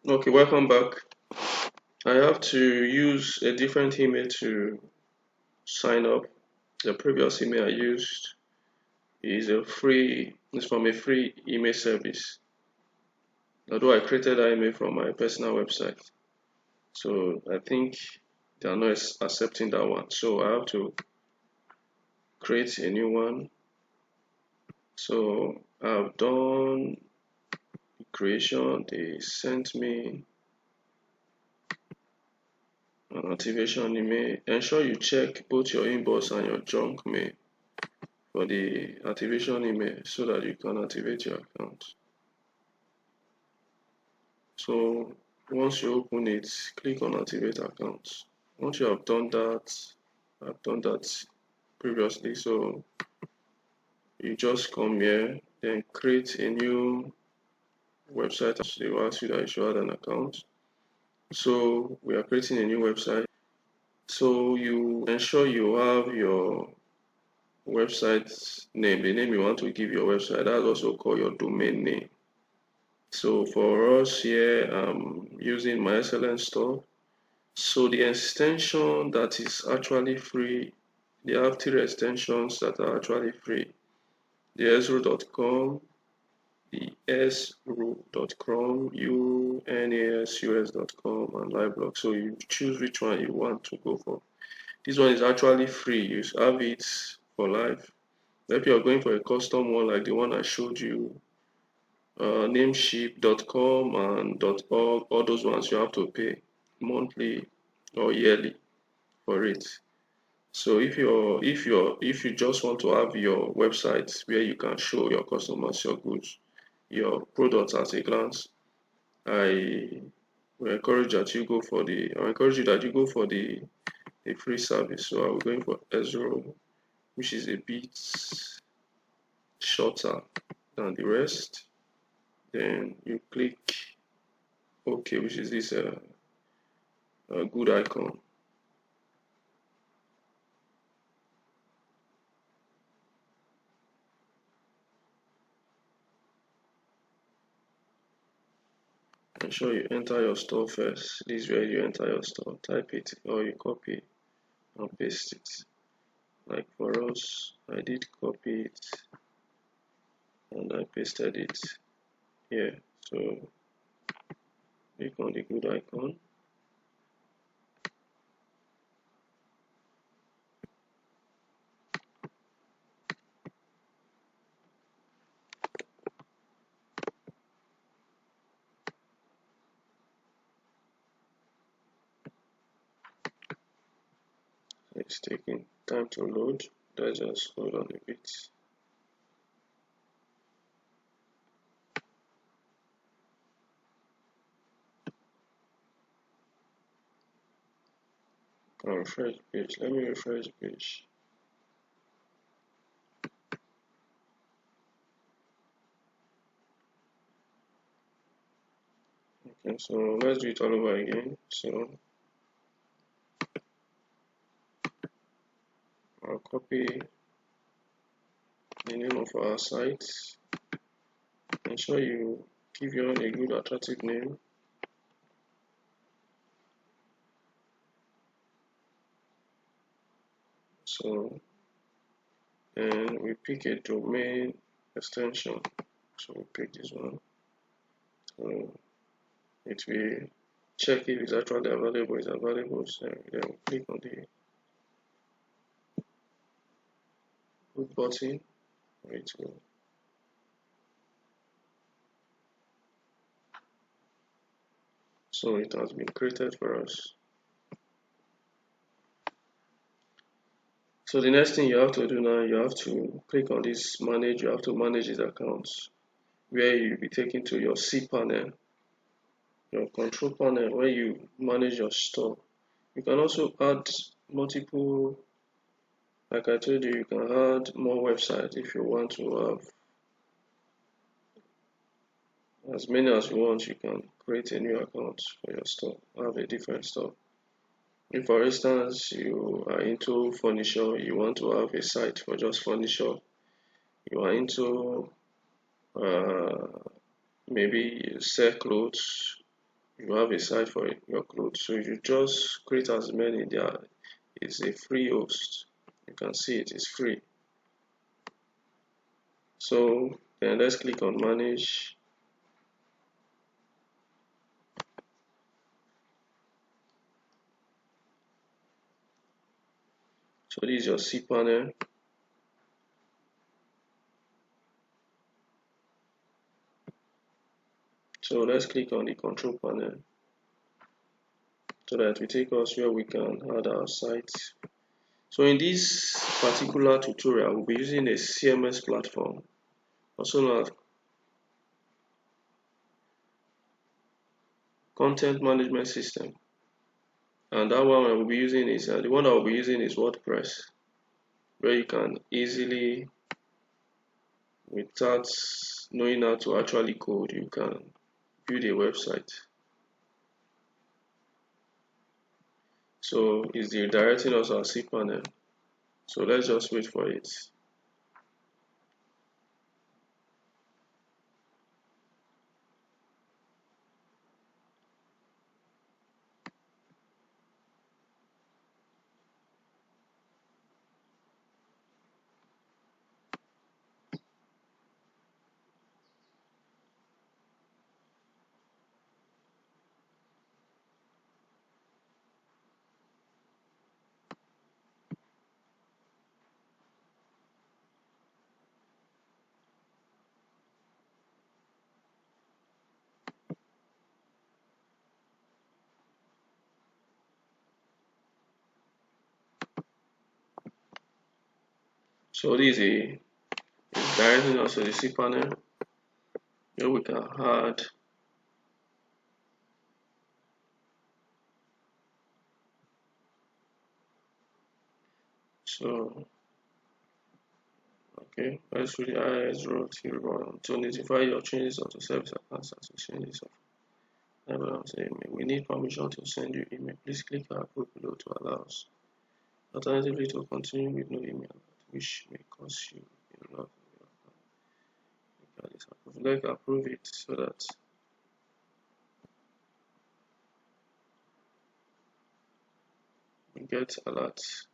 Okay, welcome back. I have to use a different email to sign up. The previous email I used is from a free email service. Although I created that email from my personal website. So I think they are not accepting that one. So I have to create a new one. So I've done the creation. They sent me an activation email. Ensure you check both your inbox and your junk mail for the activation email so that you can activate your account. So once you open it, click on activate account. Once you have done that, I've done that previously, so you just come here, then create a new website. They will ask you that you should add an account. So we are creating a new website. So you ensure you have your website name, the name you want to give your website. That's also called your domain name. So for us here, I'm using My Excellent Store. So the extension that is actually free, they have three extensions that are actually free. The Ezro.com, the sru.com, unasus.com, and LiveBlog. So you choose which one you want to go for. This one is actually free. You have it for life. If you're going for a custom one like the one I showed you, Namecheap.com and .org, all those ones you have to pay monthly or yearly for it. So if you just want to have your website where you can show your customers your goods, your products at a glance, I will encourage that you go for the I encourage you that you go for the free service. So I'm going for Ezro, which is a bit shorter than the rest. Then you click OK, which is this good icon. Ensure you enter your store first. This is where you enter your store. Type it or you copy and paste it. Like for us, I did copy it and I pasted it here. So click on the good icon. It's taking time to load. Let's just hold on a bit. I'll refresh the page. Let me refresh the page. Okay, so let's do it all over again. So I'll copy the name of our site. Ensure you give your own a good attractive name. So and we pick a domain extension. So we pick this one. So it will check if it's actually available. It's available. So then we click on the book button. It will so it has been created for us. So the next thing you have to do now, you have to click on this manage. You have to manage these accounts where you'll be taken to your cPanel, your control panel where you manage your store. You can also add multiple, like I told you, you can add more websites if you want to have as many as you want. You can create a new account for your store, have a different store. If for instance you are into furniture, you want to have a site for just furniture, you are into maybe you sell clothes, you have a site for your clothes. So you just create as many. There is a free host. You can see it is free. So then let's click on manage. So this is your cPanel. So let's click on the control panel so that we take us where we can add our site. So in this particular tutorial, we'll be using a CMS platform, also known as content management system. And that one we'll be using is the one that we'll be using is WordPress, where you can easily, without knowing how to actually code, you can build a website. So it's redirecting us our cPanel. So let's just wait for it. So this is directing us to the cPanel, where we can add so okay, let's really IIS wrote here to notify your changes or to service accounts as changes of we need permission to send you email. Please click approve below to allow us. Alternatively, to continue with no email, which may cost you a lot of your account. Let's approve it so that we get alerts.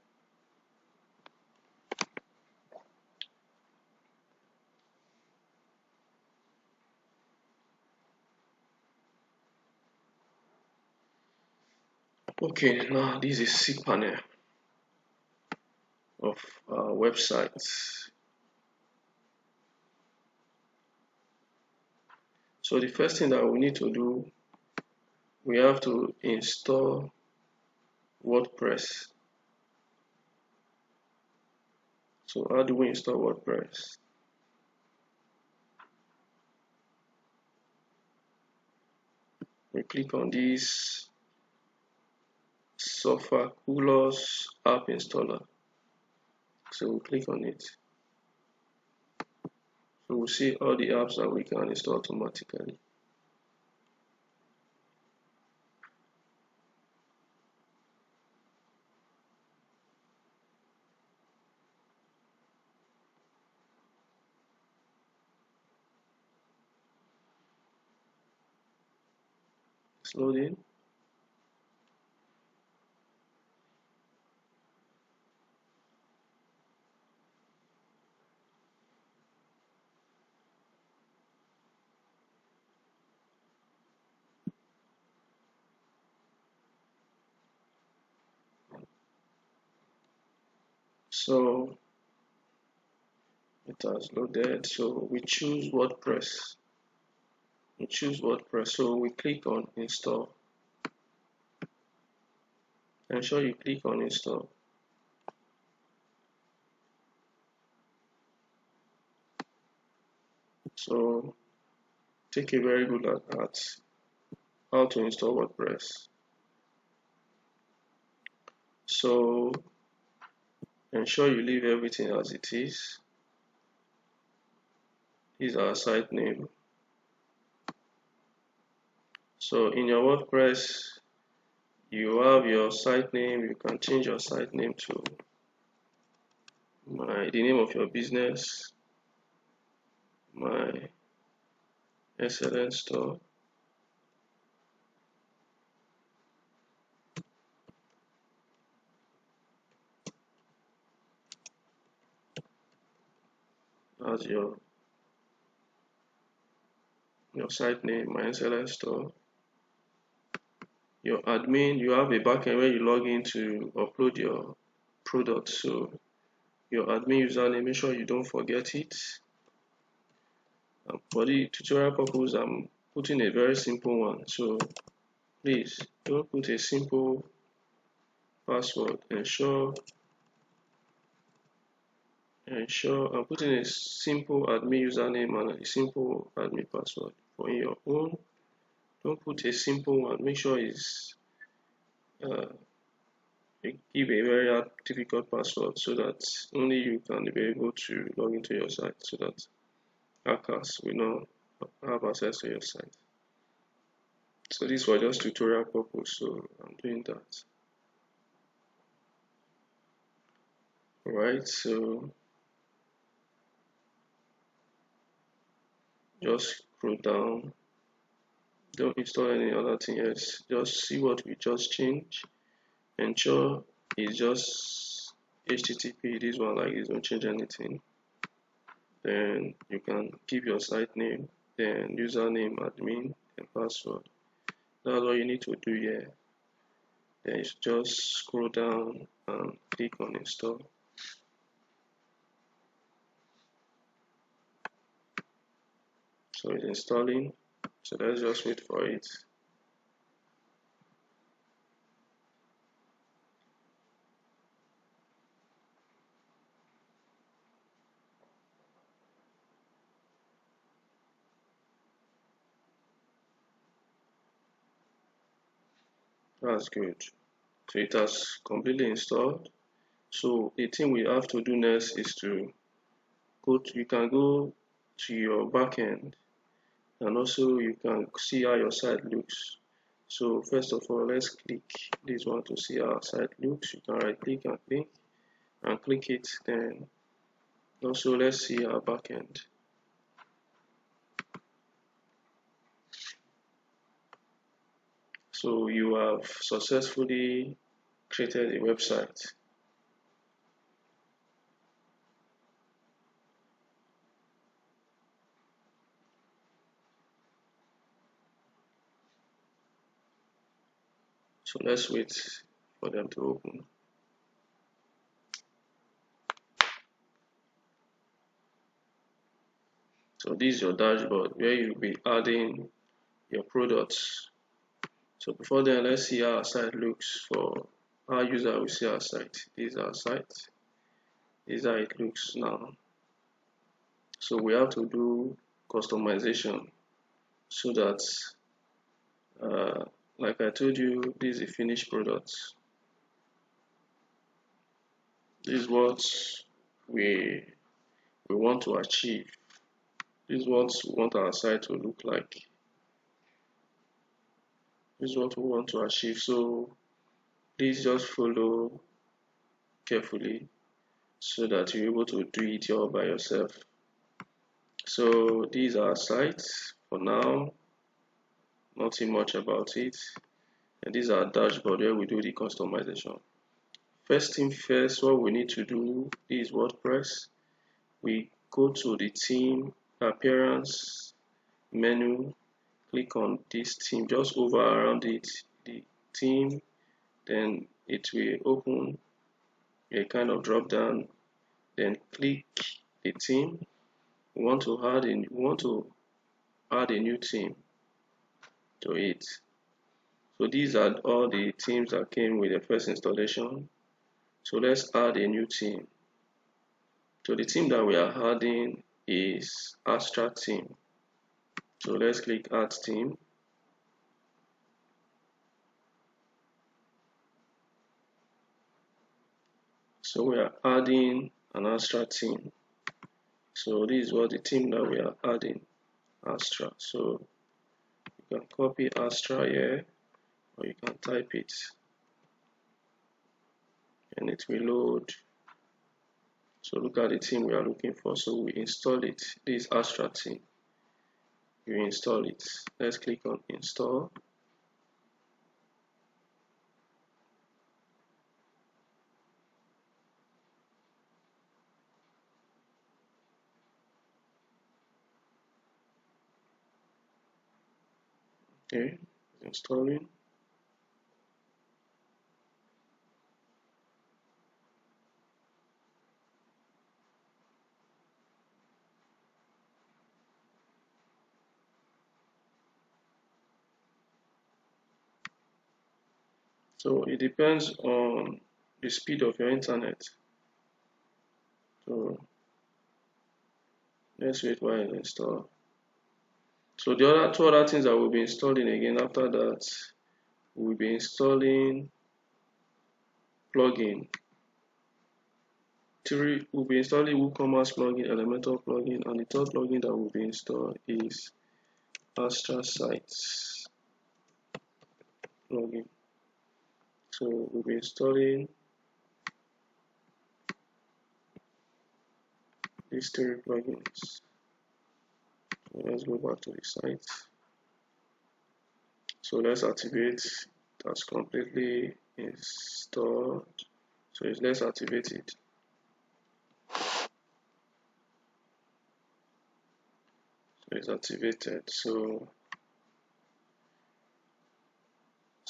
Okay, now this is cPanel of our website. So the first thing that we need to do, we have to install WordPress. So how do we install WordPress? We click on this Sofakulos app installer. So we click on it. So we'll see all the apps that we can install automatically. It's loading. So it has loaded. So we choose WordPress. So we click on install. Ensure you click on install. So take a very good look at how to install WordPress. So ensure you leave everything as it is. This is our site name. So in your WordPress, you have your site name. You can change your site name to the name of your business, my SLN store. as your site name, my SLS store. Your admin, you have a backend where you log in to upload your product. So your admin username, make sure you don't forget it. For the tutorial purpose, I'm putting a very simple one. So please don't put a simple password. Ensure I'm putting a simple admin username and a simple admin password. For your own, don't put a simple one. Make sure it's give a very difficult password so that only you can be able to log into your site, so that hackers will not have access to your site. So this was just tutorial purpose, so I'm doing that. Alright, so just scroll down. Don't install any other thing else. Just see what we just changed. Ensure it's just HTTP. This one like this, don't change anything. Then you can give your site name, then username, admin, and password. That's all you need to do here. Then you just scroll down and click on install. So it's installing. So let's just wait for it. That's good. So it has completely installed. So the thing we have to do next is to you can go to your backend, and also you can see how your site looks. So first of all, let's click this one to see how our site looks. You can right click and click it. Then also let's see our backend. So you have successfully created a website. So let's wait for them to open. So this is your dashboard where you'll be adding your products. So before then, let's see how our site looks. For our user will see our site. This is our site. This is how it looks now. So we have to do customization so that like I told you, this is a finished product. This is what we want to achieve. This is what we want our site to look like. This is what we want to achieve. So please just follow carefully so that you're able to do it all by yourself. So these are sites for now, nothing much about it. And these are dashboard where we do the customization. First thing first, what we need to do is WordPress. We go to the theme appearance menu, click on this theme, just hover around it, the theme, then it will open a kind of drop down, then click the theme. We want to add a new theme to it. So these are all the themes that came with the first installation. So let's add a new theme. So the theme that we are adding is Astra theme. So let's click add theme. So we are adding an Astra theme. So this is what the theme that we are adding, Astra. So you can copy Astra here, or you can type it and it will load. So look at the theme we are looking for. So we install it. This Astra theme. You install it. Let's click on install. Okay, installing. So it depends on the speed of your internet. So let's wait while it install. So the other two other things that we'll be installing again after that, we'll be installing plugin. We'll be installing WooCommerce plugin, Elementor plugin, and the third plugin that will be installed is Astra Sites plugin. So we'll be installing these three plugins. So let's go back to the site. So let's activate. That's completely installed. So let's activate it. So it's activated. So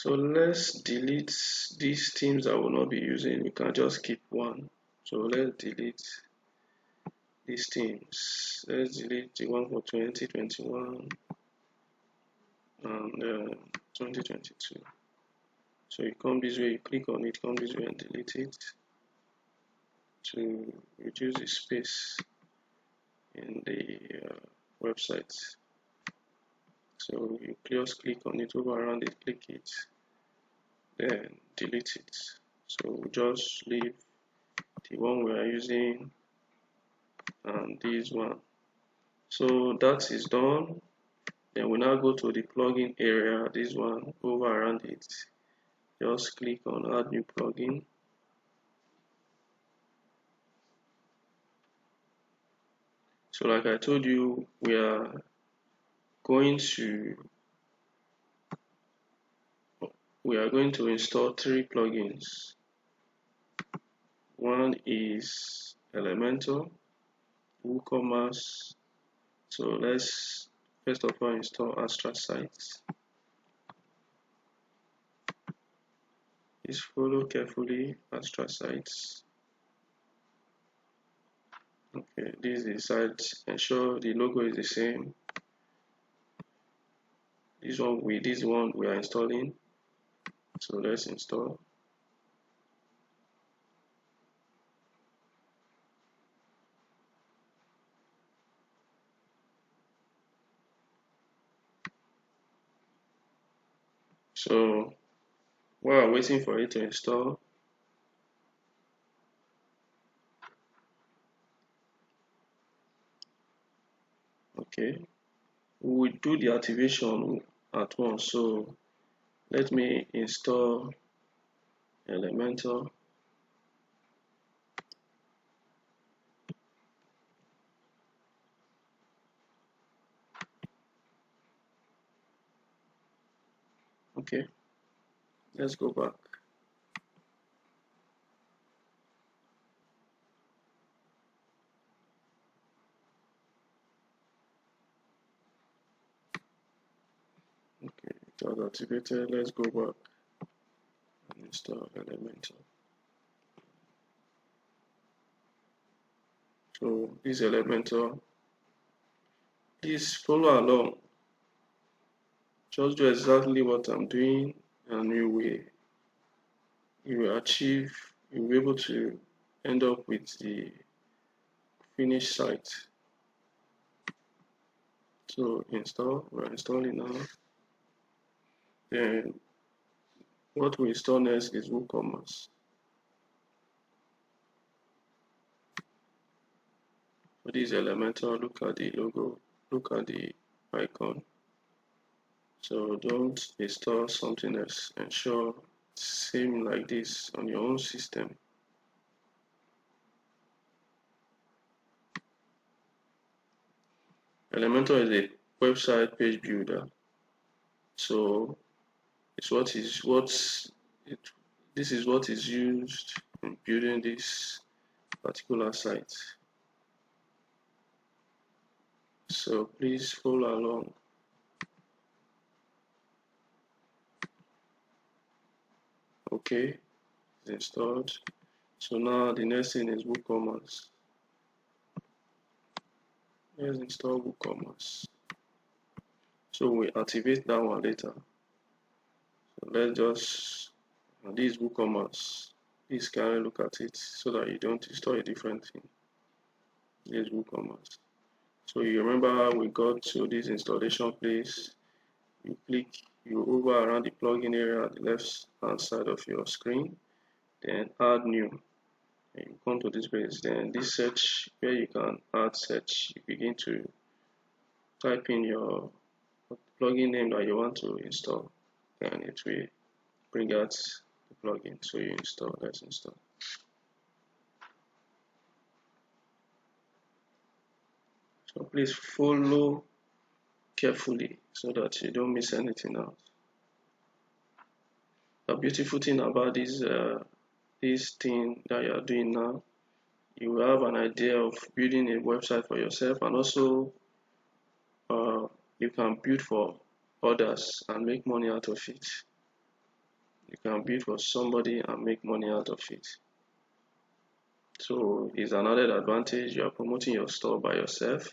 let's delete these themes that we'll not be using. We can just keep one. So let's delete these themes. Let's delete the one for 2021 and 2022. So you come this way, you click on it, come this way and delete it to reduce the space in the website. So you just click on it, over around it, click it, then delete it. So just leave the one we are using and this one. So that is done. Then we now go to the plugin area, this one, over around it. Just click on add new plugin. So like I told you, we are going to install three plugins. One is Elementor, WooCommerce. So let's first of all install Astra Sites. Please follow carefully Astra Sites. Okay, this is the site. Ensure the logo is the same. This one we are installing. So let's install. So while waiting for it to install, okay, we will do the activation at once. So let me install Elementor. Okay, let's go back. Okay, it was activated. Let's go back and install Elementor. So this Elementor, please follow along. Just do exactly what I'm doing, and you will achieve. You'll be able to end up with the finished site. So install. We're installing now. Then what we install next is WooCommerce. For this Elementor, look at the logo, look at the icon. So don't install something else. Ensure same like this on your own system. Elementor is a website page builder. So this is what is used in building this particular site. So please follow along. okay, it's installed. So now the next thing is WooCommerce. Let's install WooCommerce. So we activate that one later. So let's just this WooCommerce. Please kindly look at it so that you don't install a different thing. This WooCommerce. So you remember we got to this installation place. You click, you hover around the plugin area at the left hand side of your screen, then add new. And you come to this page, then this search where you can add search, you begin to type in your plugin name that you want to install, and it will bring out the plugin. So you install, let's install. So please follow carefully so that you don't miss anything out. The beautiful thing about this thing that you are doing now, you will have an idea of building a website for yourself, and also you can build for others and make money out of it. You can build for somebody and make money out of it. So it's another advantage. You are promoting your store by yourself,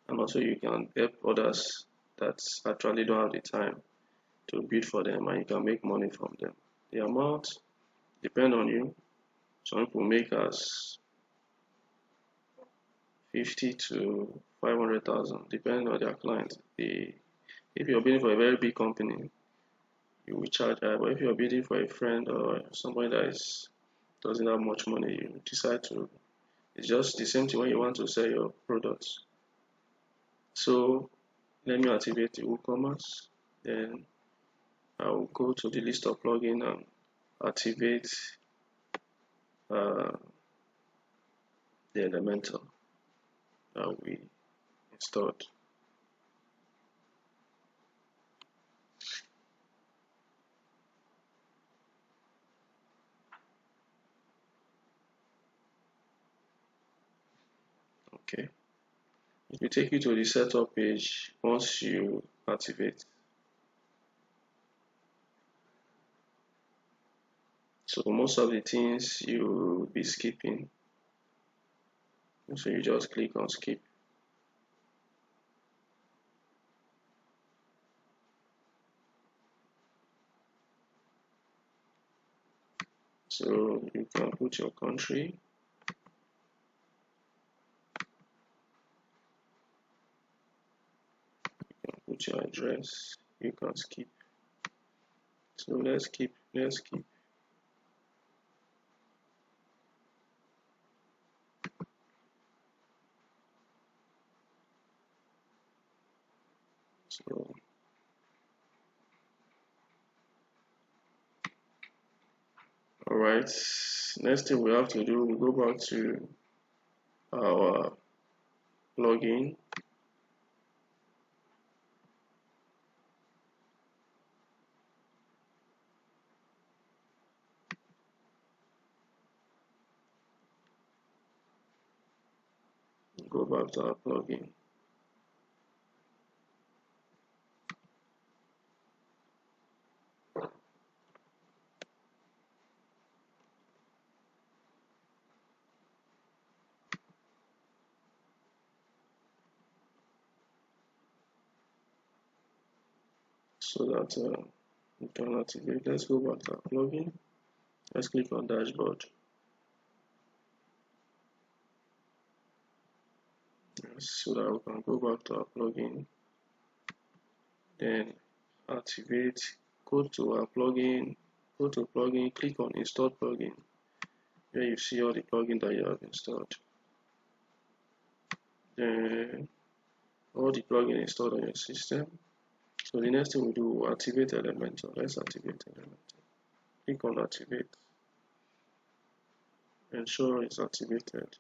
and also you can help others that actually don't have the time to build for them, and you can make money from them. The amount depends on you. Some people make as 50 to 500,000 depending on their client. If you're bidding for a very big company, you will charge high, but if you're bidding for a friend or somebody that doesn't have much money, you decide to, it's just the same thing when you want to sell your products. So let me activate the WooCommerce, then I will go to the list of plugins and activate the Elementor that we installed. Okay, it will take you to the setup page once you activate. So most of the things you will be skipping, so you just click on skip. So you can put your country, you can put your address, you can skip. So let's skip. So alright, next thing we have to do, we go back to our plugin. Go back to our plugin. So that we can activate. Let's go back to our plugin. Let's click on dashboard. So that we can go back to our plugin, then activate, go to our plugin, go to plugin, click on install plugin, where you see all the plugins that you have installed. Then all the plugins installed on your system. So the next thing we do, we'll activate Elementor. Let's activate Elementor. Click on activate. Ensure it's activated.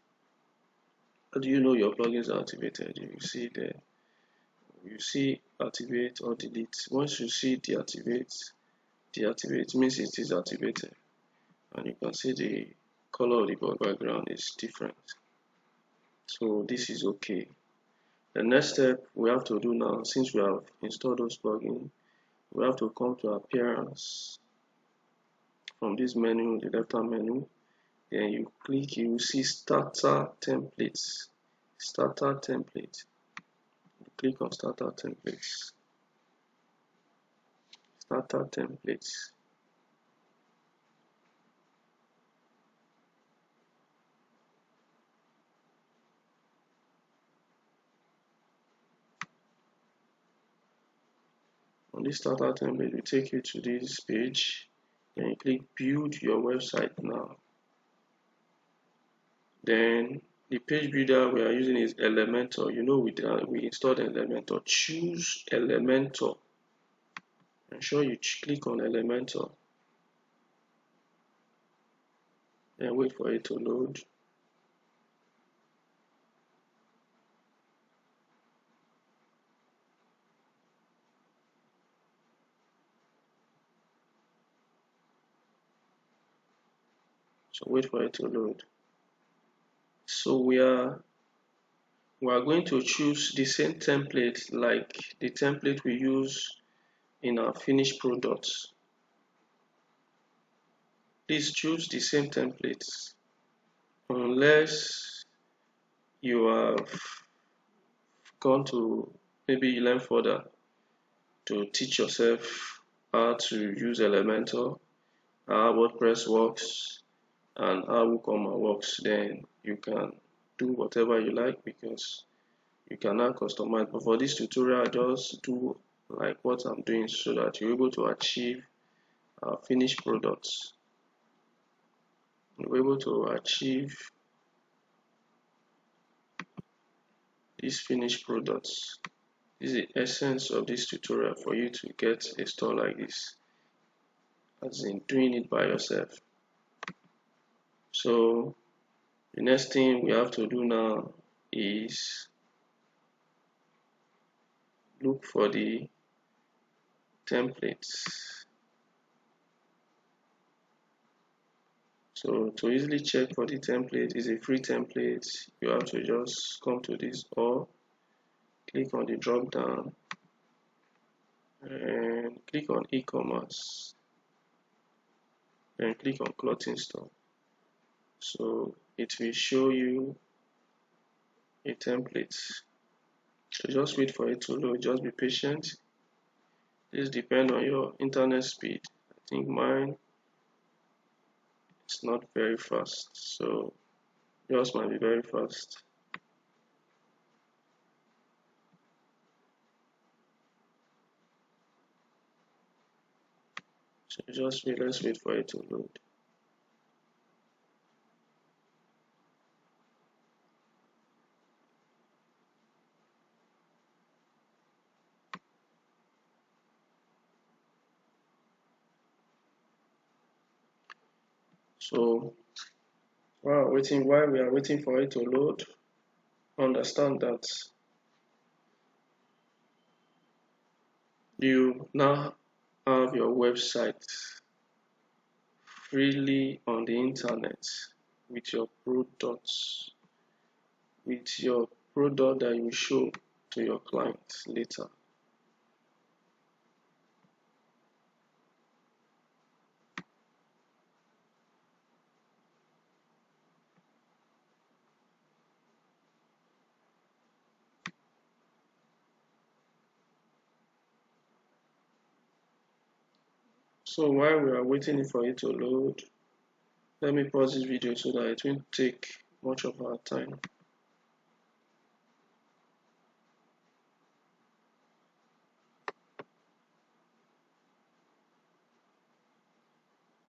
How do you know your plugins are activated? You see there, you see activate or delete. Once you see deactivate means it is activated, and you can see the color of the background is different. So this is okay. The next step we have to do now, since we have installed those plugins, we have to come to appearance. from this menu, the left hand menu, then you click, you will see starter templates. Starter template. Click on starter templates. Starter templates. On this starter template, will take you to this page. Then you click build your website now. Then the page builder we are using is Elementor. You know, we installed Elementor. Choose Elementor. Ensure you click on Elementor. Then wait for it to load. So wait for it to load. So we are going to choose the same template like the template we use in our finished products. Please choose the same templates unless you have gone to maybe learn further to teach yourself how to use Elementor, how WordPress works, and how WooCommerce works. Then you can do whatever you like because you can now customize. But for this tutorial, just do like what I'm doing so that you're able to achieve finished products. You're able to achieve these finished products. This is the essence of this tutorial for you to get a store like this, as in doing it by yourself. So the next thing we have to do now is look for the templates. So to easily check for the template, is a free template. You have to just come to this or click on the drop down and click on e-commerce, then click on clothing store. So it will show you a template. So just wait for it to load. Just be patient. This depends on your internet speed. I think mine is not very fast, so yours might be very fast. So just wait, let's wait for it to load. So while we are waiting for it to load, understand that you now have your website freely on the internet with your products, that you show to your clients later. So while we are waiting for it to load, let me pause this video so that it won't take much of our time.